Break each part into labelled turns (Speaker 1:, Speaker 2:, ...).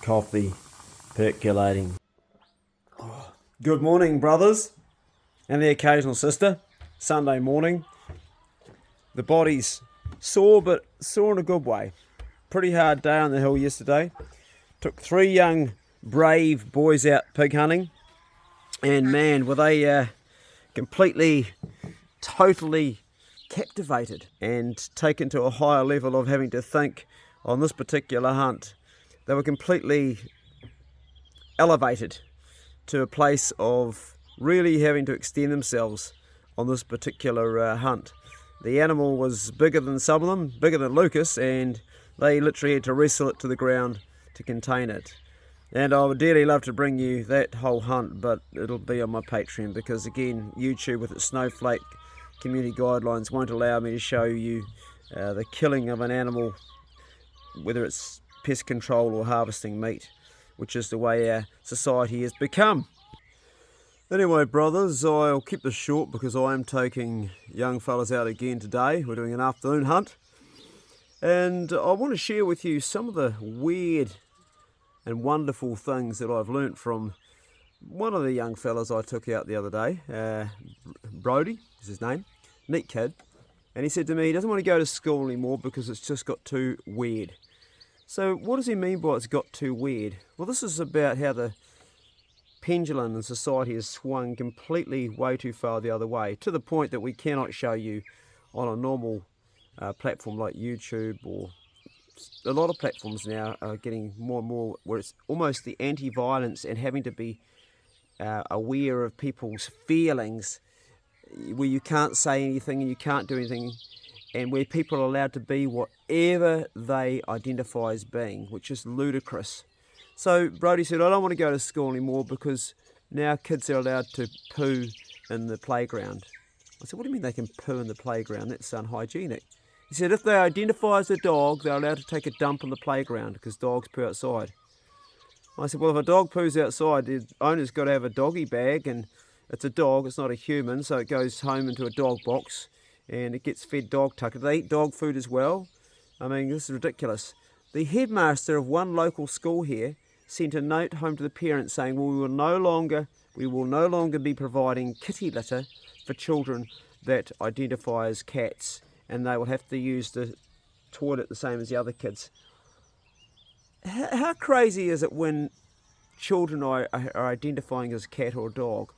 Speaker 1: Coffee percolating. Good morning, brothers, and the occasional sister. Sunday morning. The body's sore, but sore in a good way. Pretty hard day on the hill yesterday. Took 3 young, brave boys out pig hunting, and man, were they completely, totally captivated and taken to a higher level of having to think on this particular hunt. They were completely elevated to a place of really having to extend themselves on this particular hunt. The animal was bigger than some of them, bigger than Lucas, and they literally had to wrestle it to the ground to contain it. And I would dearly love to bring you that whole hunt, but it'll be on my Patreon because, again, YouTube with its snowflake community guidelines won't allow me to show you the killing of an animal, whether it's pest control or harvesting meat, which is the way our society has become. Anyway, brothers, I'll keep this short because I am taking young fellas out again today. We're doing an afternoon hunt, and I want to share with you some of the weird and wonderful things that I've learnt from one of the young fellas I took out the other day. Brody is his name, neat kid, and he said to me he doesn't want to go to school anymore because it's just got too weird. So what does he mean by it's got too weird? Well, this is about how the pendulum in society has swung completely way too far the other way, to the point that we cannot show you on a normal platform like YouTube, or a lot of platforms now are getting more and more where it's almost the anti-violence and having to be aware of people's feelings, where you can't say anything and you can't do anything, and where people are allowed to be whatever they identify as being, which is ludicrous. So Brody said, I don't want to go to school anymore because now kids are allowed to poo in the playground. I said, what do you mean they can poo in the playground? That's unhygienic. He said, if they identify as a dog, they're allowed to take a dump on the playground because dogs poo outside. I said, well, if a dog poos outside, the owner's got to have a doggy bag, and it's a dog, it's not a human, so it goes home into a dog box and it gets fed dog tucker. They eat dog food as well. I mean, this is ridiculous. The headmaster of one local school here sent a note home to the parents saying, well, we will no longer be providing kitty litter for children that identify as cats, and they will have to use the toilet the same as the other kids. How crazy is it when children are identifying as cat or dog?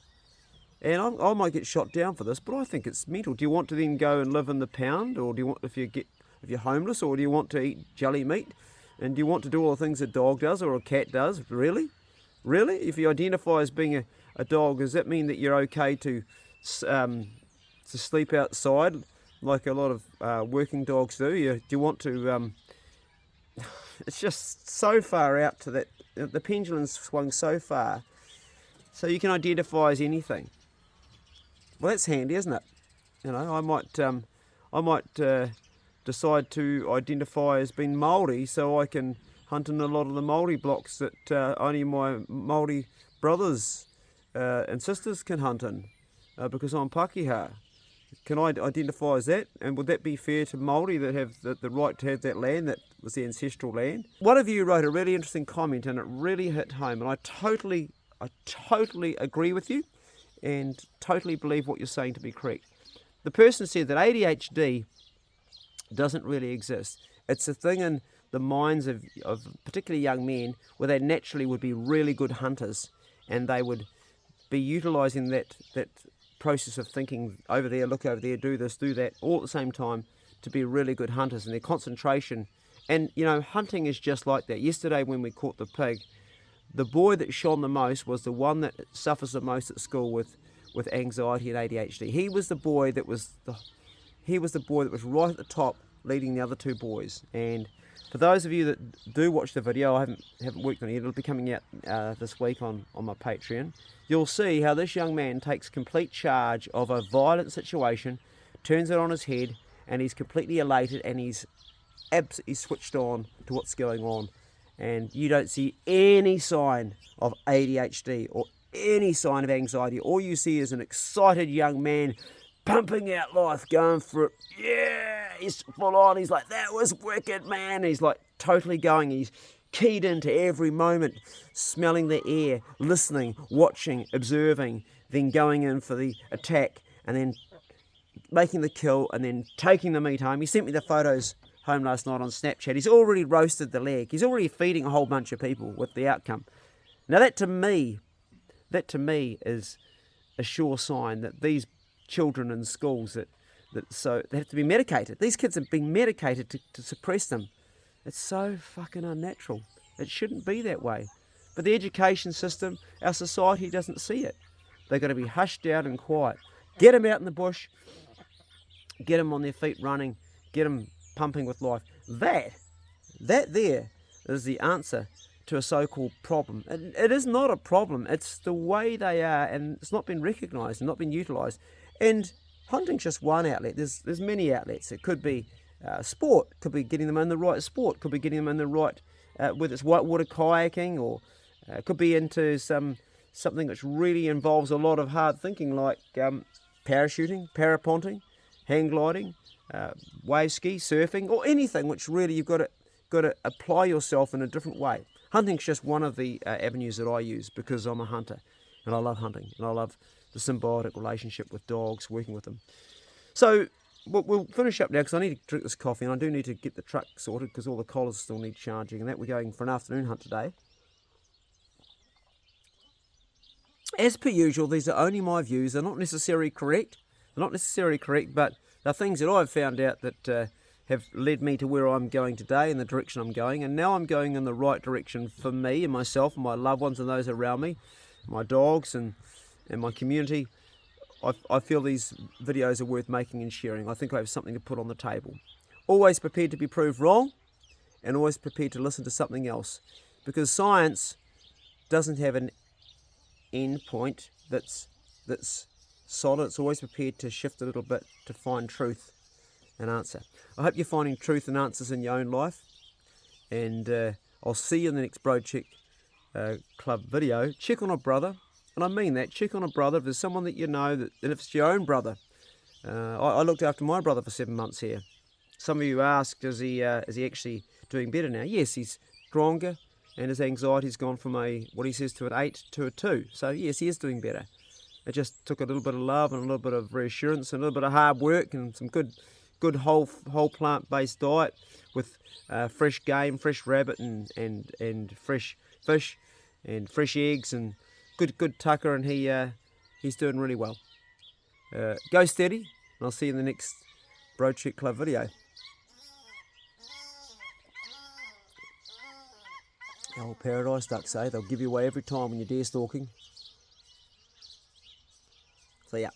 Speaker 1: And I might get shot down for this, but I think it's mental. Do you want to then go and live in the pound, or do you want, if you're homeless, or do you want to eat jelly meat? And do you want to do all the things a dog does or a cat does? Really? Really? If you identify as being a dog, does that mean that you're okay to sleep outside like a lot of working dogs do? Do you want to... It's just so far out to that. The pendulum's swung so far, so you can identify as anything. Well, that's handy, isn't it? You know, I might decide to identify as being Māori, so I can hunt in a lot of the Māori blocks that only my Māori brothers and sisters can hunt in, because I'm Pākehā. Can I identify as that? And would that be fair to Māori that have the right to have that land that was the ancestral land? One of you wrote a really interesting comment, and it really hit home, and I totally agree with you and totally believe what you're saying to be correct. The person said that ADHD doesn't really exist. It's a thing in the minds of particularly young men where they naturally would be really good hunters, and they would be utilising that process of thinking over there, look over there, do this, do that, all at the same time to be really good hunters, and their concentration. And, you know, hunting is just like that. Yesterday when we caught the pig, the boy that shone the most was the one that suffers the most at school with anxiety and ADHD. He was the boy that was right at the top, leading the other 2 boys. And for those of you that do watch the video, I haven't worked on it yet, it'll be coming out this week on my Patreon. You'll see how this young man takes complete charge of a violent situation, turns it on his head, and he's completely elated, and he's absolutely switched on to what's going on. And you don't see any sign of ADHD or any sign of anxiety. All you see is an excited young man pumping out life, going for it. Yeah, he's full on. He's like, that was wicked, man. He's like totally going. He's keyed into every moment, smelling the air, listening, watching, observing, then going in for the attack, and then making the kill, and then taking the meat home. He sent me the photos home last night on Snapchat. He's already roasted the leg. He's already feeding a whole bunch of people with the outcome. Now that to me is a sure sign that these children in schools that they have to be medicated. These kids are being medicated to suppress them. It's so fucking unnatural. It shouldn't be that way. But the education system, our society doesn't see it. They've got to be hushed down and quiet. Get them out in the bush. Get them on their feet running. Get them pumping with life. That there is the answer to a so-called problem. It is not a problem. It's the way they are, and it's not been recognised and not been utilised. And hunting's just one outlet. There's many outlets. It could be sport. Could be getting them in the right sport. Could be getting them in the right, whether it's whitewater kayaking, or could be into something which really involves a lot of hard thinking, like parachuting, paraponting, hang gliding, wave ski, surfing, or anything which really you've got to apply yourself in a different way. Hunting's just one of the avenues that I use because I'm a hunter and I love hunting and I love the symbiotic relationship with dogs, working with them. So we'll finish up now because I need to drink this coffee and I do need to get the truck sorted because all the collars still need charging, and that we're going for an afternoon hunt today. As per usual, these are only my views. They're not necessarily correct. But they're things that I've found out that have led me to where I'm going today and the direction I'm going. And now I'm going in the right direction for me and myself and my loved ones and those around me, my dogs and my community. I feel these videos are worth making and sharing. I think I have something to put on the table. Always prepared to be proved wrong, and always prepared to listen to something else. Because science doesn't have an end point that's solid. It's always prepared to shift a little bit to find truth and answer. I hope you're finding truth and answers in your own life, and I'll see you in the next Bro Check Club video. Check on a brother, and I mean that. Check on a brother if there's someone that you know, and if it's your own brother. I looked after my brother for 7 months here. Some of you asked, is he actually doing better now? Yes, he's stronger, and his anxiety's gone from what he says to an 8 to a 2. So yes, he is doing better. It just took a little bit of love and a little bit of reassurance and a little bit of hard work and some good whole plant-based diet with fresh game, fresh rabbit and fresh fish and fresh eggs and good tucker, and he's doing really well. Go steady, and I'll see you in the next Bro Check Club video. The old paradise ducks, they'll give you away every time when you're deer stalking. See ya.